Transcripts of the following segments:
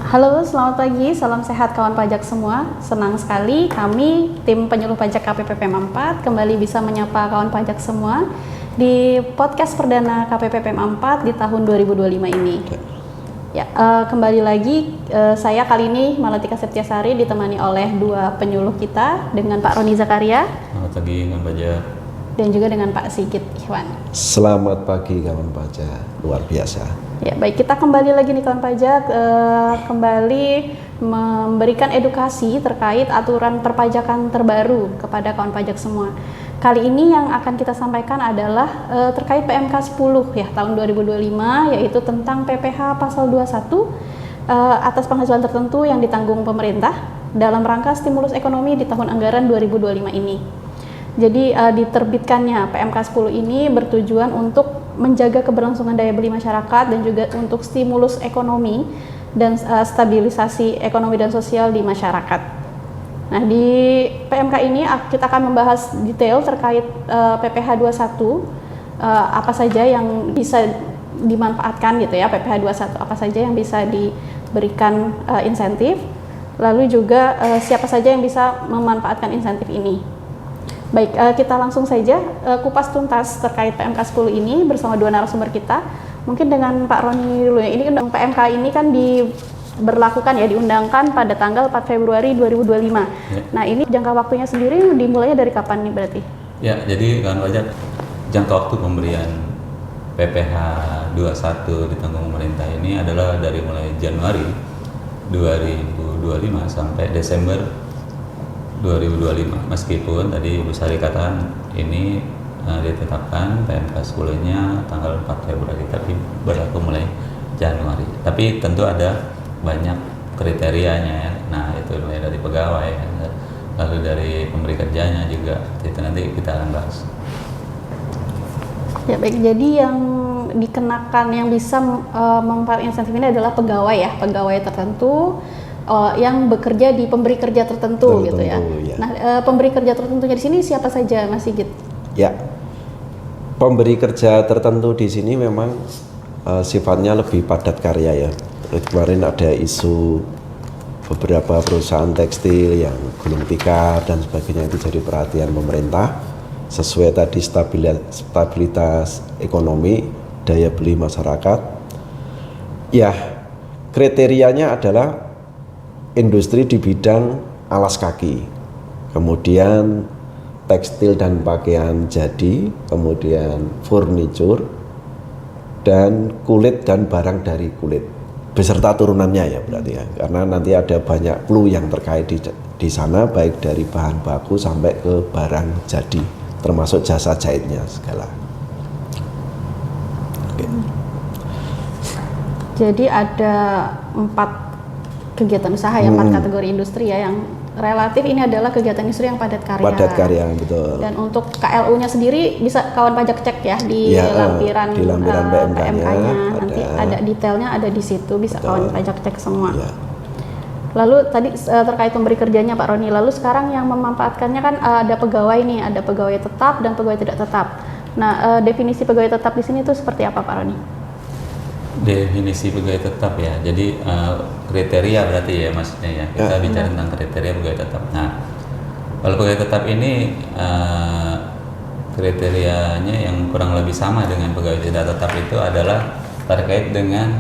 Halo, selamat pagi, salam sehat kawan pajak semua. Senang sekali kami tim penyuluh pajak KPPPM 4 kembali bisa menyapa kawan pajak semua di podcast perdana KPPPM 4 di tahun 2025 ini. Ya, kembali lagi saya kali ini Malatika Septiasari ditemani oleh dua penyuluh kita dengan Pak Roni Zakaria. Selamat pagi kawan pajak. Dan juga dengan Pak Sigit Ikhwan. Selamat pagi kawan pajak, luar biasa. Ya, baik, kita kembali lagi nih kawan pajak, kembali memberikan edukasi terkait aturan perpajakan terbaru kepada kawan pajak semua. Kali ini yang akan kita sampaikan adalah terkait PMK 10 ya tahun 2025, yaitu tentang PPh pasal 21 atas penghasilan tertentu yang ditanggung pemerintah dalam rangka stimulus ekonomi di tahun anggaran 2025 ini. Jadi diterbitkannya PMK 10 ini bertujuan untuk menjaga keberlangsungan daya beli masyarakat dan juga untuk stimulus ekonomi dan stabilisasi ekonomi dan sosial di masyarakat. Nah, di PMK ini kita akan membahas detail terkait PPh 21, apa saja yang bisa dimanfaatkan gitu ya, PPh 21 apa saja yang bisa diberikan insentif, lalu juga siapa saja yang bisa memanfaatkan insentif ini. Baik, kita langsung saja kupas tuntas terkait PMK 10 ini bersama dua narasumber kita. Mungkin dengan Pak Roni dulu ya. Ini PMK ini kan diberlakukan ya, diundangkan pada tanggal 4 Februari 2025. Ya. Nah, ini jangka waktunya sendiri dimulainya dari kapan nih berarti? Ya, jadi kawan pajak, jangka waktu pemberian PPh 21 ditanggung pemerintah ini adalah dari mulai Januari 2025 sampai Desember 2025. Meskipun tadi Bu Sari katakan ini ditetapkan PMK 10-nya tanggal 4 Februari, tapi berlaku mulai Januari. Tapi tentu ada banyak kriterianya ya. Nah, itu mulai dari pegawai, lalu dari pemberi kerjanya juga. Itu nanti kita akan bahas. Ya baik, jadi yang dikenakan yang bisa memanfaatkan insentif ini adalah pegawai ya, pegawai tertentu yang bekerja di pemberi kerja tertentu gitu ya. Nah, pemberi kerja tertentunya di sini siapa saja, Mas Sigit? Ya, pemberi kerja tertentu di sini memang sifatnya lebih padat karya ya. Kemarin ada isu beberapa perusahaan tekstil yang gulung tikar dan sebagainya, itu jadi perhatian pemerintah sesuai tadi stabilitas ekonomi, daya beli masyarakat. Ya, kriterianya adalah industri di bidang alas kaki, kemudian tekstil dan pakaian jadi, kemudian furniture, dan kulit dan barang dari kulit beserta turunannya ya berarti ya, karena nanti ada banyak clue yang terkait di sana, baik dari bahan baku sampai ke barang jadi, termasuk jasa jahitnya segala. Oke. Jadi ada 4 kegiatan usaha ya, 4 kategori industri ya, yang relatif ini adalah kegiatan industri yang padat karya. Padat karya, betul. Dan untuk KLU-nya sendiri bisa kawan pajak cek ya di lampiran PMK-nya. Nanti ada detailnya ada di situ, bisa kawan pajak cek semua. Ya. Lalu tadi terkait pemberi kerjanya Pak Roni, lalu sekarang yang memanfaatkannya kan ada pegawai nih, ada pegawai tetap dan pegawai tidak tetap. Nah, definisi pegawai tetap di sini itu seperti apa Pak Roni? Definisi pegawai tetap ya, jadi kriteria berarti ya maksudnya ya, kita bicara tentang kriteria pegawai tetap. Nah, kalau pegawai tetap ini kriterianya yang kurang lebih sama dengan pegawai tidak tetap itu adalah terkait dengan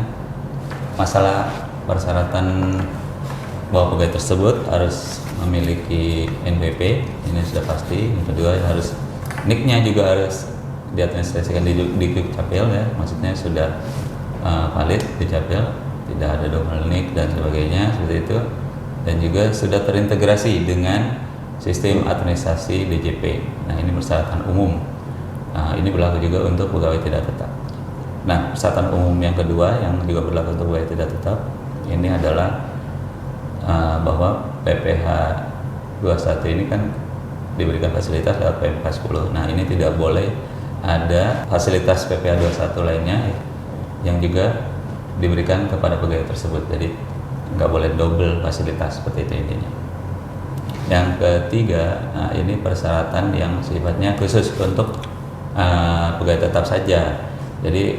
masalah persyaratan bahwa pegawai tersebut harus memiliki NPP, ini sudah pasti. Yang kedua harus NIK-nya juga harus diadministrasikan di Dukcapil ya, maksudnya sudah valid di Capil, tidak ada double NIK dan sebagainya seperti itu, dan juga sudah terintegrasi dengan sistem administrasi DJP. Nah, ini persyaratan umum. Nah, ini berlaku juga untuk pegawai tidak tetap. Nah, persyaratan umum yang kedua yang juga berlaku untuk pegawai tidak tetap ini adalah bahwa PPh 21 ini kan diberikan fasilitas lewat PMK 10. Nah, ini tidak boleh ada fasilitas PPh 21 lainnya yang juga diberikan kepada pegawai tersebut, jadi nggak boleh double fasilitas seperti itu intinya. Yang ketiga, ini persyaratan yang sifatnya khusus untuk pegawai tetap saja. Jadi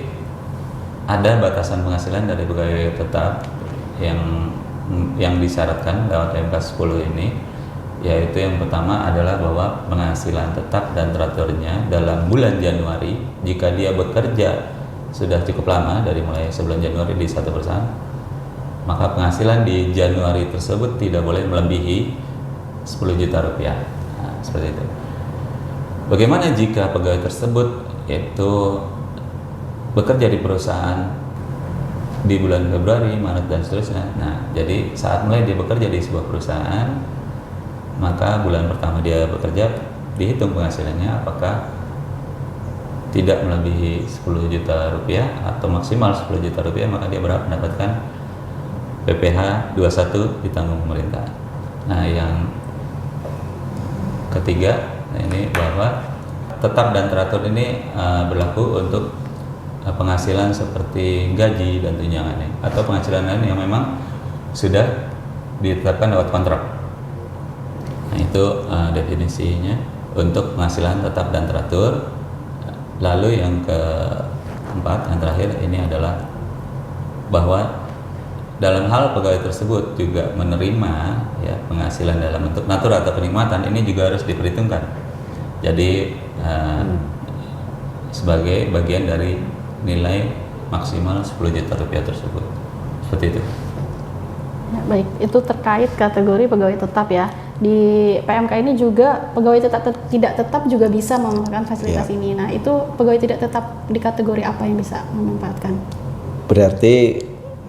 ada batasan penghasilan dari pegawai tetap yang yang disyaratkan lewat MK 10 ini, yaitu yang pertama adalah bahwa penghasilan tetap dan teraturnya dalam bulan Januari, jika dia bekerja sudah cukup lama dari mulai sebelum Januari di satu perusahaan, maka penghasilan di Januari tersebut tidak boleh melebihi 10 juta rupiah. Nah, seperti itu. Bagaimana jika pegawai tersebut yaitu bekerja di perusahaan di bulan Februari, Maret dan seterusnya. Nah, jadi saat mulai dia bekerja di sebuah perusahaan, maka bulan pertama dia bekerja dihitung penghasilannya apakah tidak melebihi 10 juta rupiah atau maksimal 10 juta rupiah, maka dia berhak mendapatkan PPh 21 ditanggung pemerintah. Nah, yang ketiga, ini bahwa tetap dan teratur ini berlaku untuk penghasilan seperti gaji dan tunjangannya atau penghasilan lain yang memang sudah ditetapkan lewat kontrak. Nah, itu definisinya untuk penghasilan tetap dan teratur. Lalu yang keempat, yang terakhir ini adalah bahwa dalam hal pegawai tersebut juga menerima ya penghasilan dalam bentuk natur atau kenikmatan, ini juga harus diperhitungkan. Jadi sebagai bagian dari nilai maksimal 10 juta rupiah tersebut. Seperti itu. Ya, baik, itu terkait kategori pegawai tetap ya. Di PMK ini juga pegawai tidak tetap juga bisa memanfaatkan fasilitas ini. Nah, itu pegawai tidak tetap di kategori apa yang bisa memanfaatkan? Berarti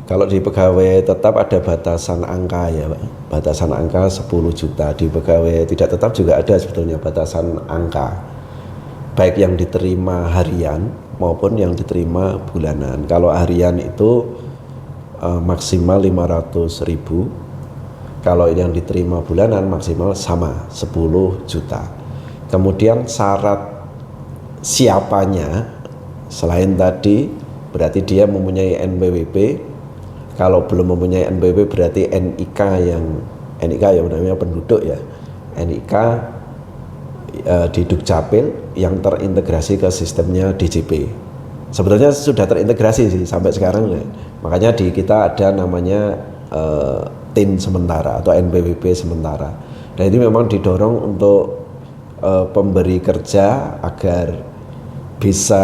kalau di pegawai tetap ada batasan angka ya Pak. Batasan angka 10 juta. Di pegawai tidak tetap juga ada sebetulnya batasan angka. Baik yang diterima harian maupun yang diterima bulanan. Kalau harian itu maksimal 500.000. Kalau yang diterima bulanan maksimal sama 10 juta. Kemudian syarat siapanya selain tadi berarti dia mempunyai NPWP. Kalau belum mempunyai NPWP berarti NIK yang namanya penduduk ya. NIK di Dukcapil yang terintegrasi ke sistemnya DJP. Sebetulnya sudah terintegrasi sih sampai sekarang ya. Makanya di kita ada namanya TIN sementara atau NPWP sementara. Dan ini memang didorong untuk pemberi kerja agar bisa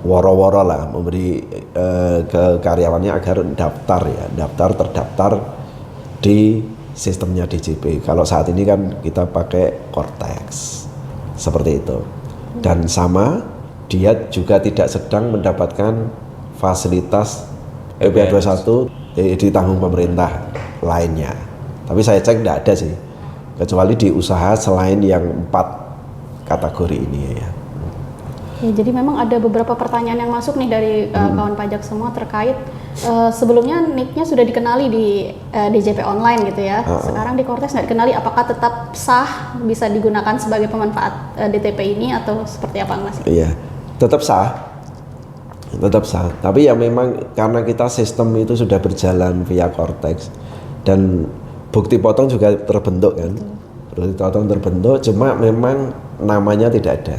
woro-woro lah memberi ke karyawannya agar terdaftar di sistemnya DJP. Kalau saat ini kan kita pakai Cortex seperti itu. Dan sama dia juga tidak sedang mendapatkan fasilitas PPh 21 ditanggung pemerintah lainnya. Tapi saya cek tidak ada sih, kecuali di usaha selain yang 4 kategori ini ya. Ya, jadi memang ada beberapa pertanyaan yang masuk nih dari kawan pajak semua terkait sebelumnya NIK-nya sudah dikenali di DJP online gitu ya. Sekarang di Cortex nggak dikenali, apakah tetap sah bisa digunakan sebagai pemanfaat DTP ini atau seperti apa Mas? Iya, tetap sah. Tapi ya memang karena kita sistem itu sudah berjalan via Cortex dan bukti potong juga terbentuk kan. Bukti potong terbentuk, cuma memang namanya tidak ada.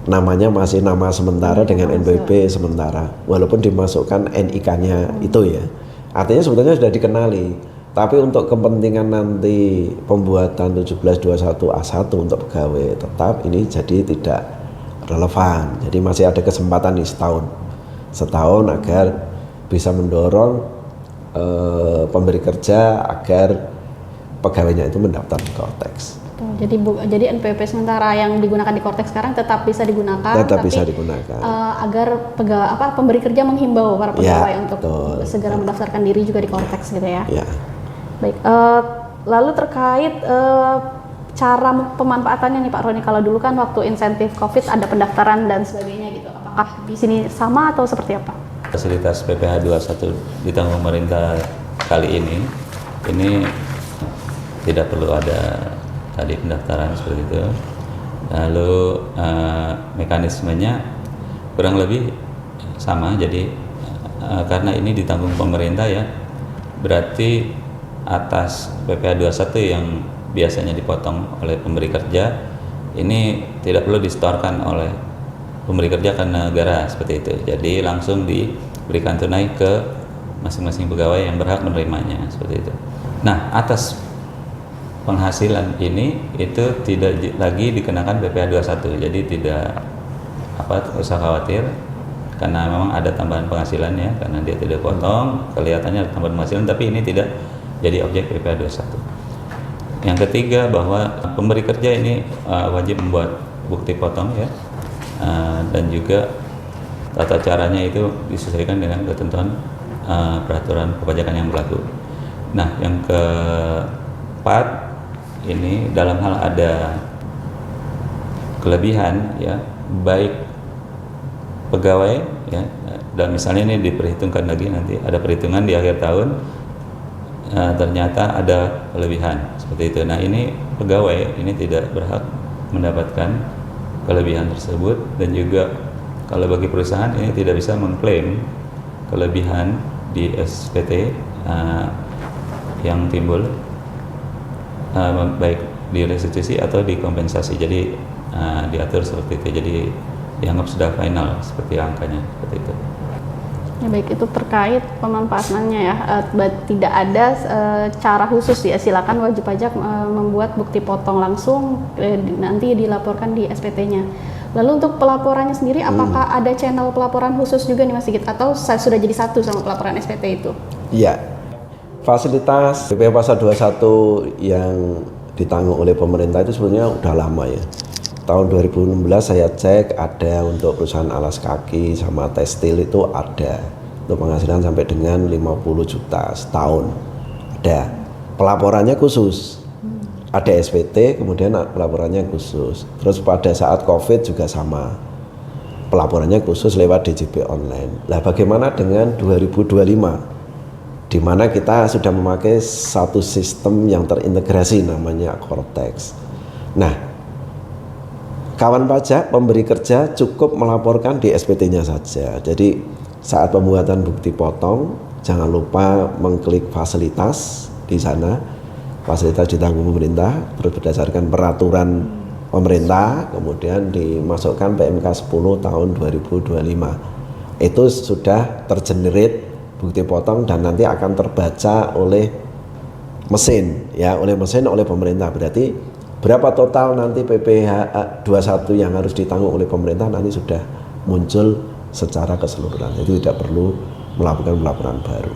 Namanya masih nama sementara dengan NPWP sementara, walaupun dimasukkan NIK-nya itu ya. Artinya sebetulnya sudah dikenali. Tapi untuk kepentingan nanti pembuatan 1721A1 untuk pegawai tetap ini jadi tidak relevan. Jadi masih ada kesempatan nih setahun agar bisa mendorong pemberi kerja agar pegawainya itu mendaftar di Cortex. Jadi NPWP sementara yang digunakan di Cortex sekarang tetap bisa digunakan. Bisa digunakan. Agar pemberi kerja menghimbau para pegawai untuk segera mendaftarkan diri juga di Cortex gitu ya. Ya. Baik. Lalu terkait cara pemanfaatannya nih Pak Roni, kalau dulu kan waktu insentif COVID ada pendaftaran dan sebagainya gitu. Apakah di sini sama atau seperti apa? Fasilitas PPh 21 ditanggung pemerintah kali ini tidak perlu ada tadi pendaftaran seperti itu. Lalu mekanismenya kurang lebih sama. Jadi karena ini ditanggung pemerintah ya, berarti atas PPh 21 yang biasanya dipotong oleh pemberi kerja ini tidak perlu disetorkan oleh pemberi kerja ke negara seperti itu. Jadi langsung diberikan tunai ke masing-masing pegawai yang berhak menerimanya seperti itu. Nah, atas penghasilan ini itu tidak lagi dikenakan PPh 21, jadi tidak usah khawatir karena memang ada tambahan penghasilannya, karena dia tidak potong, kelihatannya ada tambahan penghasilan tapi ini tidak jadi objek PPh 21. Yang ketiga, bahwa pemberi kerja ini wajib membuat bukti potong ya, dan juga tata caranya itu disesuaikan dengan ketentuan peraturan perpajakan yang berlaku. Nah, yang keempat ini dalam hal ada kelebihan ya, baik pegawai ya, dan misalnya ini diperhitungkan lagi, nanti ada perhitungan di akhir tahun ternyata ada kelebihan seperti itu. Nah, ini pegawai ini tidak berhak mendapatkan kelebihan tersebut, dan juga kalau bagi perusahaan ini tidak bisa mengklaim kelebihan di SPT yang timbul baik di restitusi atau di kompensasi. Jadi diatur seperti itu, jadi dianggap sudah final seperti angkanya seperti itu. Ya, baik, itu terkait pemanfaatannya ya, tidak ada cara khusus ya, silakan wajib pajak membuat bukti potong langsung, nanti dilaporkan di SPT-nya. Lalu untuk pelaporannya sendiri, apakah ada channel pelaporan khusus juga nih Mas Sigit, atau sudah jadi satu sama pelaporan SPT itu? Iya, fasilitas PPh Pasal 21 yang ditanggung oleh pemerintah itu sebenarnya udah lama ya. Tahun 2016 saya cek ada untuk perusahaan alas kaki sama tekstil itu ada, untuk penghasilan sampai dengan 50 juta setahun ada. Pelaporannya khusus, ada SPT kemudian pelaporannya khusus. Terus pada saat COVID juga sama, pelaporannya khusus lewat DJP online. Lah bagaimana dengan 2025 di mana kita sudah memakai satu sistem yang terintegrasi namanya Cortex. Nah, kawan pajak pemberi kerja cukup melaporkan di SPT-nya saja. Jadi saat pembuatan bukti potong jangan lupa mengklik fasilitas di sana. Fasilitas ditanggung pemerintah, terus berdasarkan peraturan pemerintah kemudian dimasukkan PMK 10 tahun 2025. Itu sudah tergenerate bukti potong dan nanti akan terbaca oleh mesin ya, oleh pemerintah. Berarti berapa total nanti PPh 21 yang harus ditanggung oleh pemerintah nanti sudah muncul secara keseluruhan. Itu tidak perlu melakukan pelaporan baru.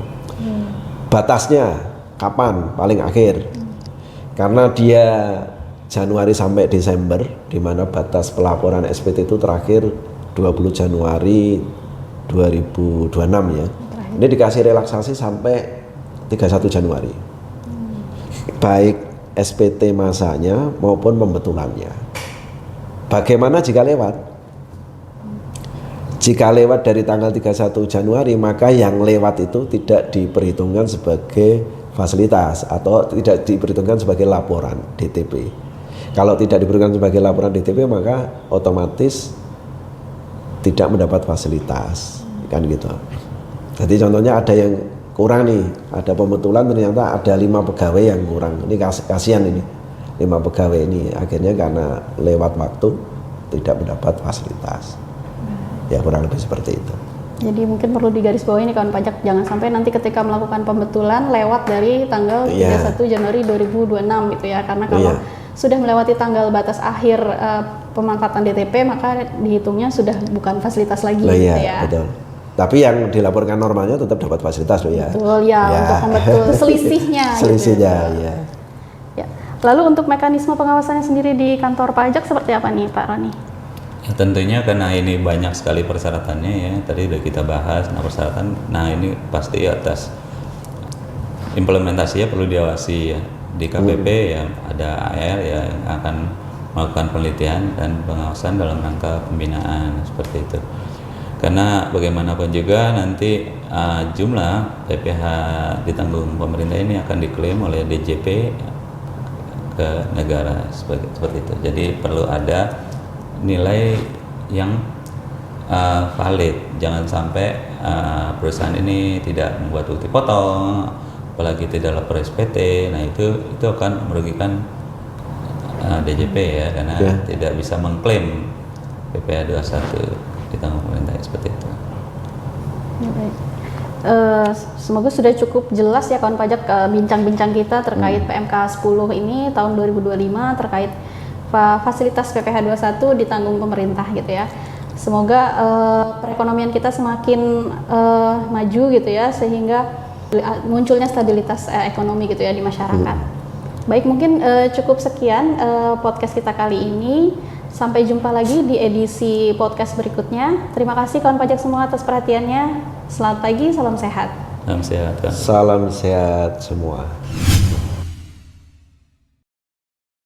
Batasnya kapan? Paling akhir. Karena dia Januari sampai Desember, di mana batas pelaporan SPT itu terakhir 20 Januari 2026 ya. Ini dikasih relaksasi sampai 31 Januari. Baik SPT masanya maupun pembetulannya. Bagaimana jika lewat? Jika lewat dari tanggal 31 Januari, maka yang lewat itu tidak diperhitungkan sebagai fasilitas atau tidak diperhitungkan sebagai laporan DTP. Kalau tidak diperhitungkan sebagai laporan DTP, maka otomatis tidak mendapat fasilitas, kan gitu. Jadi contohnya ada yang kurang nih, ada pembetulan ternyata ada 5 pegawai yang kurang. Ini kasihan ini, 5 pegawai ini akhirnya karena lewat waktu tidak mendapat fasilitas. Ya kurang lebih seperti itu. Jadi mungkin perlu digarisbawahi nih kawan pajak, jangan sampai nanti ketika melakukan pembetulan lewat dari tanggal 31 Januari 2026 gitu ya, karena kalau sudah melewati tanggal batas akhir pemanfaatan DTP maka dihitungnya sudah bukan fasilitas lagi gitu ya. Betul. Tapi yang dilaporkan normalnya tetap dapat fasilitas loh ya. Betul ya, untuk membetul selisihnya. Selisihnya gitu. ya. Ya. Lalu untuk mekanisme pengawasannya sendiri di kantor pajak seperti apa nih Pak Roni? Ya, tentunya karena ini banyak sekali persyaratannya ya, tadi udah kita bahas. Nah persyaratan, nah ini pasti atas implementasinya perlu diawasi ya. Di KPP ya ada AR ya yang akan melakukan penelitian dan pengawasan dalam rangka pembinaan seperti itu. Karena bagaimanapun juga nanti jumlah PPh ditanggung pemerintah ini akan diklaim oleh DJP ke negara seperti itu. Jadi perlu ada nilai yang valid. Jangan sampai perusahaan ini tidak membuat bukti potong, apalagi tidak lapor SPT. Nah itu akan merugikan DJP ya, karena tidak bisa mengklaim PPh 21 ditanggung pemerintah seperti itu. Ya, baik. Semoga sudah cukup jelas ya kawan pajak bincang-bincang kita terkait PMK 10 ini tahun 2025 terkait fasilitas PPh 21 ditanggung pemerintah gitu ya. Semoga perekonomian kita semakin maju gitu ya sehingga munculnya stabilitas ekonomi gitu ya di masyarakat. Baik, mungkin cukup sekian podcast kita kali ini. Sampai jumpa lagi di edisi podcast berikutnya. Terima kasih kawan pajak semua atas perhatiannya. Selamat pagi, salam sehat. Salam sehat. Salam sehat semua.